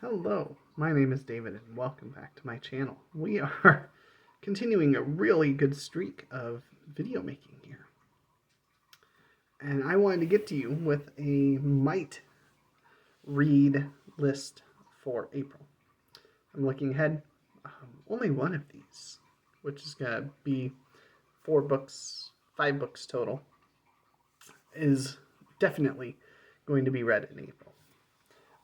Hello, my name is David and welcome back to my channel. We are continuing a really good streak of video making here. And I wanted to get to you with a might read list for April. I'm looking ahead, only one of these, which is going to be 4 books, 5 books total, is definitely going to be read in April.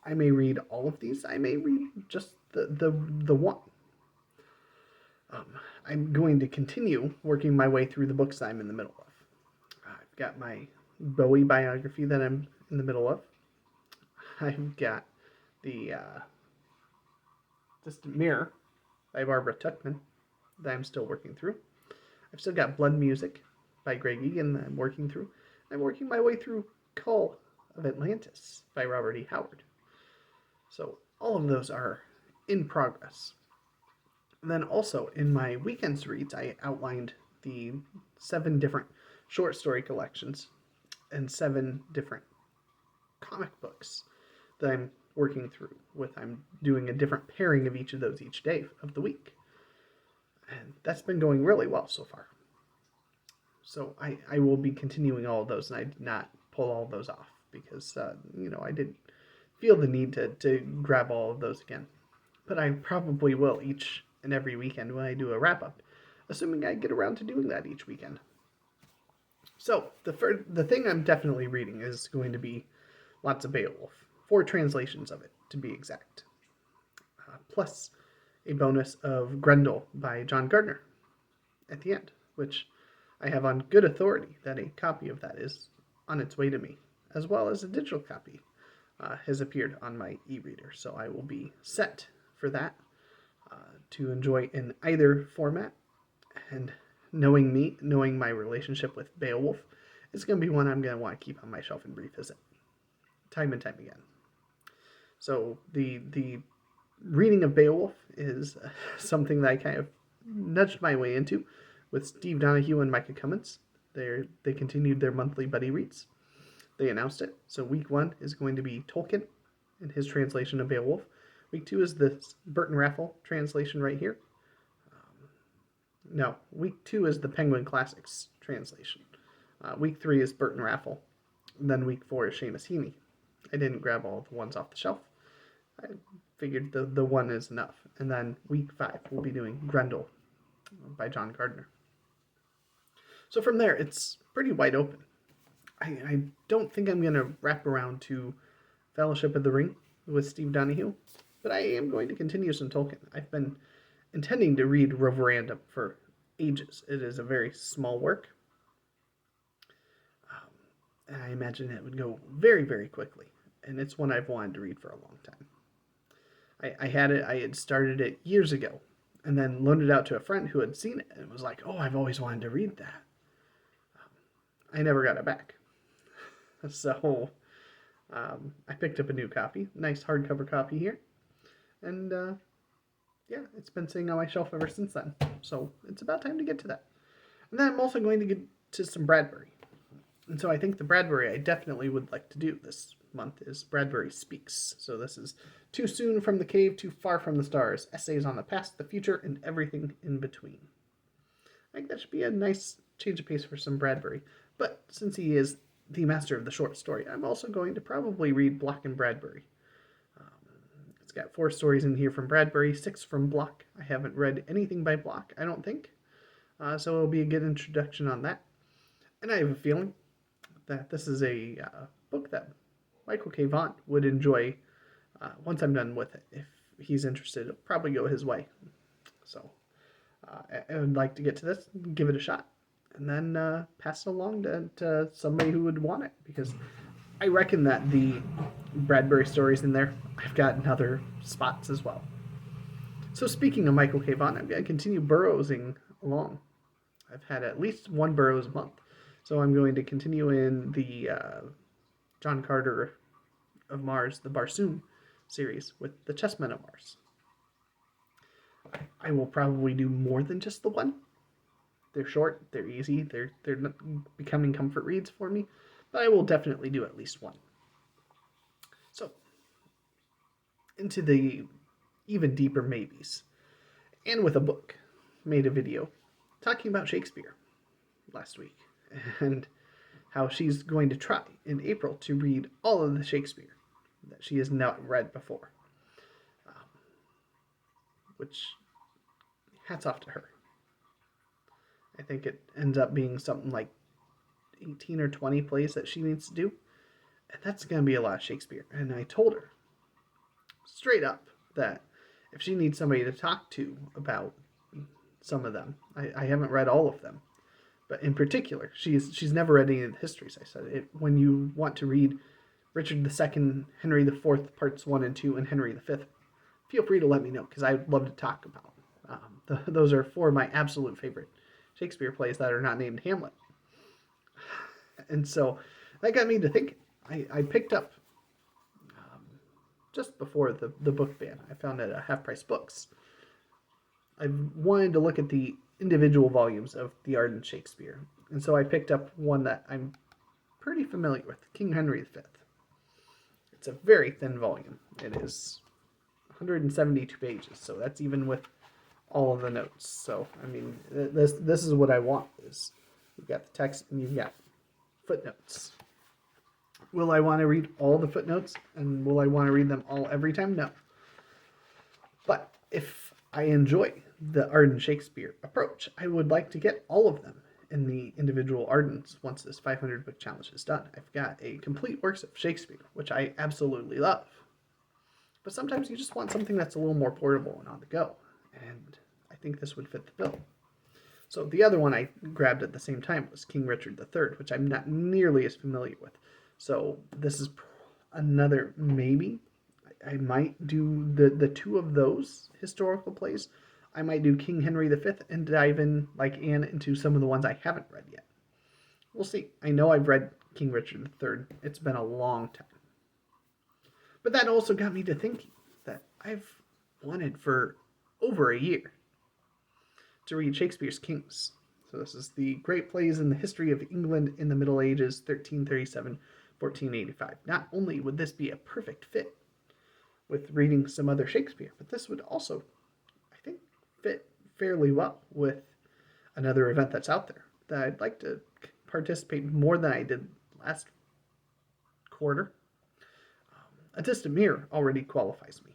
I may read all of these. I may read just the one. I'm going to continue working my way through the books I'm in the middle of. I've got my Bowie biography that I'm in the middle of. I've got the Distant Mirror by Barbara Tuchman that I'm still working through. I've still got Blood Music by Greg Egan that I'm working through. I'm working my way through Call of Atlantis by Robert E. Howard. So all of those are in progress. And then also in my weekends reads, I outlined the 7 different short story collections and 7 different comic books that I'm working through with. I'm doing a different pairing of each of those each day of the week. And that's been going really well so far. So I will be continuing all of those, and I did not pull all of those off because, I didn't feel the need to grab all of those again. But I probably will each and every weekend when I do a wrap-up, assuming I get around to doing that each weekend. So the thing I'm definitely reading is going to be lots of Beowulf, 4 translations of it to be exact, plus a bonus of Grendel by John Gardner at the end, which I have on good authority that a copy of that is on its way to me, as well as a digital copy has appeared on my e-reader. So I will be set for that to enjoy in either format. And knowing me, knowing my relationship with Beowulf, it's going to be one I'm going to want to keep on my shelf and revisit time and time again. So the reading of Beowulf is something that I kind of nudged my way into with Steve Donahue and Micah Cummins. They continued their monthly buddy reads. They announced it. So week 1 is going to be Tolkien and his translation of Beowulf. Week 2 is this Burton Raffell translation right here. Week 2 is the Penguin Classics translation. Week 3 is Burton Raffell. And then week 4 is Seamus Heaney. I didn't grab all the ones off the shelf. I figured the one is enough. And then week 5 we'll be doing Grendel by John Gardner. So from there, it's pretty wide open. I don't think I'm going to wrap around to Fellowship of the Ring with Steve Donahue, but I am going to continue some Tolkien. I've been intending to read Roverandom for ages. It is a very small work, and I imagine it would go very, very quickly, and it's one I've wanted to read for a long time. I had started it years ago, and then loaned it out to a friend who had seen it, and was like, oh, I've always wanted to read that. I never got it back. So I picked up a new copy, nice hardcover copy here, and it's been sitting on my shelf ever since then. So it's about time to get to that. And then I'm also going to get to some Bradbury. And so I think the Bradbury I definitely would like to do this month is Bradbury Speaks. So this is Too Soon from the Cave, Too Far from the Stars, Essays on the Past, the Future, and Everything in Between. I think that should be a nice change of pace for some Bradbury. But since he is the master of the short story, I'm also going to probably read Block and Bradbury. It's got 4 stories in here from Bradbury, 6 from Block. I haven't read anything by Block, I don't think. So it'll be a good introduction on that. And I have a feeling that this is a book that Michael K. Vaughan would enjoy once I'm done with it. If he's interested, it'll probably go his way. So I would like to get to this, give it a shot, and then pass it along to somebody who would want it, because I reckon that the Bradbury stories in there, I've got in other spots as well. So speaking of Michael K. Vaughan, I'm going to continue burrowsing along. I've had at least 1 Burroughs a month, so I'm going to continue in the John Carter of Mars, the Barsoom series with the Chessmen of Mars. I will probably do more than just the one. They're short, they're easy, they're not becoming comfort reads for me, but I will definitely do at least one. So into the even deeper maybes. And with a book, made a video talking about Shakespeare last week and how she's going to try in April to read all of the Shakespeare that she has not read before. Which, hats off to her. I think it ends up being something like 18 or 20 plays that she needs to do. And that's going to be a lot of Shakespeare. And I told her straight up that if she needs somebody to talk to about some of them, I haven't read all of them, but in particular, she's never read any of the histories. I said, when you want to read Richard II, Henry IV, parts 1 and 2, and Henry V, feel free to let me know, because I'd love to talk about them. Those are 4 of my absolute favorite Shakespeare plays that are not named Hamlet. And so that got me to thinking. I picked up, just before the book ban, I found it at Half Price Books. I wanted to look at the individual volumes of the Ardent Shakespeare. And so I picked up one that I'm pretty familiar with, King Henry V. It's a very thin volume. It is 172 pages, so that's even with all of the notes. So, I mean, this is what I want, is you've got the text and you've got footnotes. Will I want to read all the footnotes, and will I want to read them all every time? No. But if I enjoy the Ardent Shakespeare approach, I would like to get all of them in the individual Ardents once this 500 book challenge is done. I've got a complete works of Shakespeare, which I absolutely love. But sometimes you just want something that's a little more portable and on the go. And I think this would fit the bill. So the other one I grabbed at the same time was King Richard III, which I'm not nearly as familiar with. So this is another maybe. I might do the 2 of those historical plays. I might do King Henry V and dive in, like Anne, into some of the ones I haven't read yet. We'll see. I know I've read King Richard III. It's been a long time. But that also got me to thinking that I've wanted for over a year to read Shakespeare's Kings. So this is the great plays in the history of England in the Middle Ages, 1337, 1485. Not only would this be a perfect fit with reading some other Shakespeare, but this would also, I think, fit fairly well with another event that's out there that I'd like to participate more than I did last quarter. A Distant Mirror already qualifies me,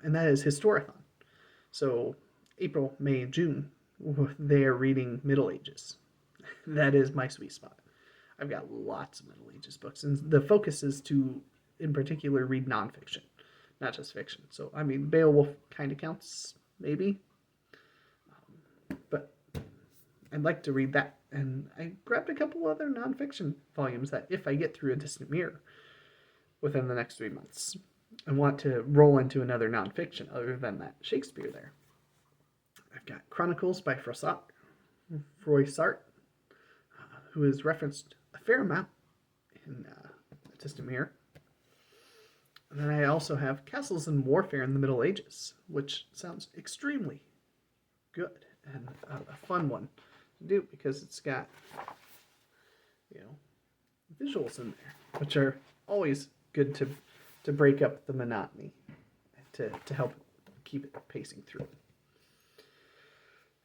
and that is Historathon. So April, May, June, they are reading Middle Ages. That is my sweet spot. I've got lots of Middle Ages books, and the focus is to, in particular, read nonfiction, not just fiction. So, I mean, Beowulf kind of counts, maybe. But I'd like to read that. And I grabbed a couple other nonfiction volumes that, if I get through A Distant Mirror within the next 3 months, I want to roll into another nonfiction other than that Shakespeare there. I've got Chronicles by Froissart, who is referenced a fair amount in A Distant Mirror. And then I also have Castles and Warfare in the Middle Ages, which sounds extremely good and a fun one to do, because it's got, visuals in there, which are always good to break up the monotony, to help keep it pacing through.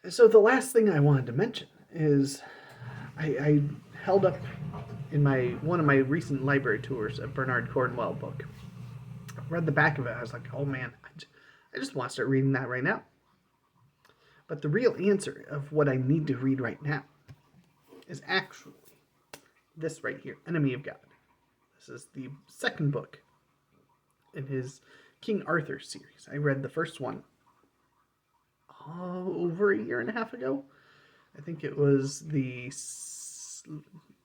And so the last thing I wanted to mention is I held up in one of my recent library tours a Bernard Cornwell book. I read the back of it. I was like, oh man, I just want to start reading that right now. But the real answer of what I need to read right now is actually this right here, Enemy of God. This is the second book in his King Arthur series. I read the first one over a year and a half ago. I think it was the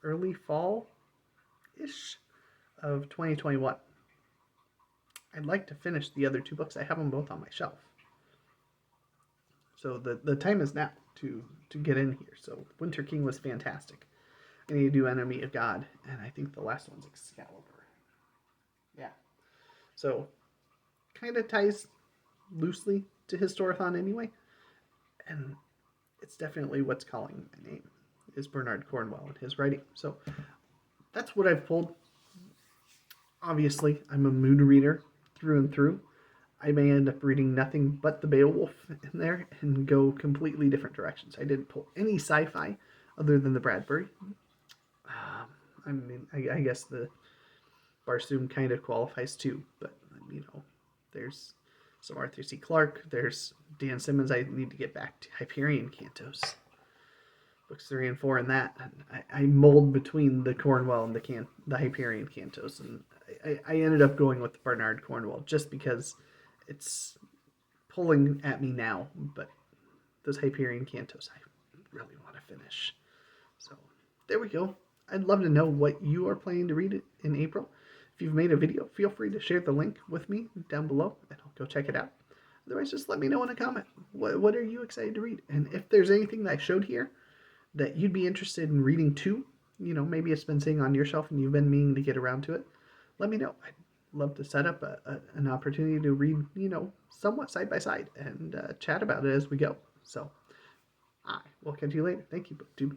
early fall-ish of 2021. I'd like to finish the other 2 books. I have them both on my shelf. So the time is now to get in here. So Winter King was fantastic. I need to do Enemy of God, and I think the last one's Excalibur. Yeah. So kind of ties loosely to Historathon anyway. And it's definitely what's calling my name, is Bernard Cornwell and his writing. So that's what I've pulled. Obviously, I'm a mood reader. through and through. I may end up reading nothing but the Beowulf in there and go completely different directions. I didn't pull any sci-fi other than the Bradbury. I mean, I guess the Barsoom kind of qualifies too, but there's some Arthur C. Clarke. There's Dan Simmons. I need to get back to Hyperion Cantos, books 3 and 4, and that. And I mold between the Cornwell and the Hyperion Cantos, and I ended up going with the Bernard Cornwell just because it's pulling at me now. But those Hyperion Cantos, I really want to finish. So there we go. I'd love to know what you are planning to read in April. If you've made a video, feel free to share the link with me down below, and I'll go check it out. Otherwise, just let me know in a comment. What are you excited to read? And if there's anything that I showed here that you'd be interested in reading too, maybe it's been sitting on your shelf and you've been meaning to get around to it, let me know. I'd love to set up an opportunity to read, somewhat side by side and chat about it as we go. So I will catch you later. Thank you, BookTube.